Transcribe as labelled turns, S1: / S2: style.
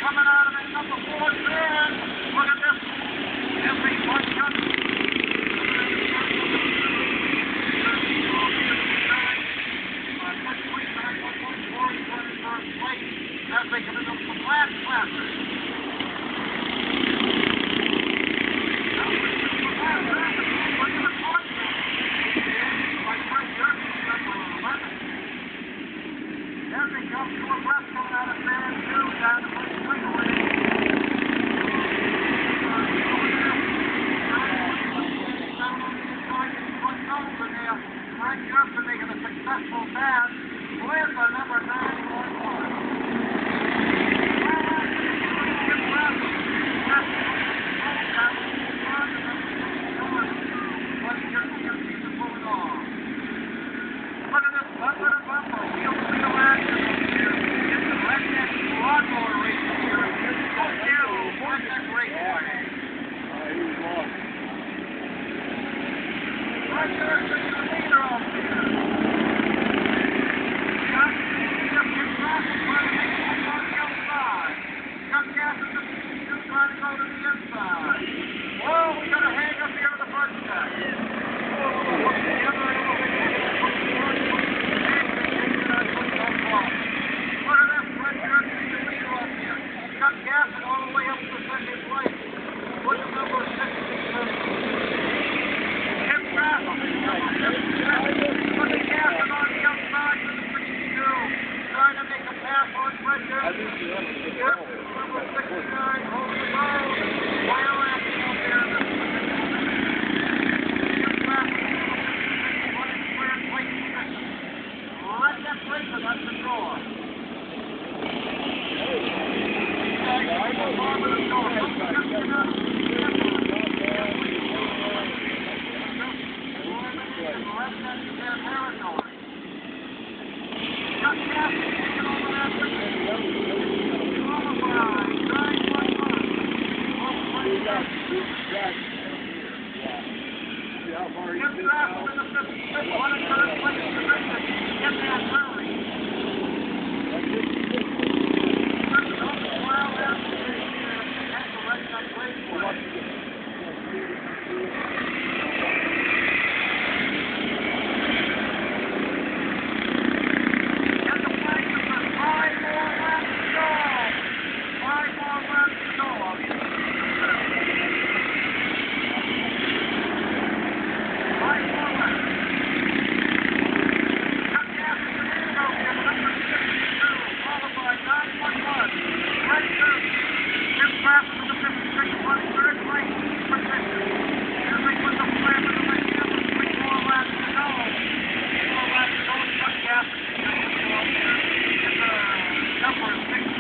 S1: coming out of it, number 4 10. Look at this. Everyone just as they come into the last classes. As they come to a breath coming out of San Diego down the Prince Freeway. Down on the inside, getting front nose in there. Frank Jurgen making a successful pass. Led by number 911. Well, we got a hang up here on the front step. Look at this, Fred Jurgen in the leader up here. Got gassing all the way up to second place. Look at number 62. Hip Raffle. Look at gassing on the outside to the 62. Trying to make a pass on Fred Jurgen. Yep, number 69 holding the ball. While acting out there in the let that break it up the door. Number 6.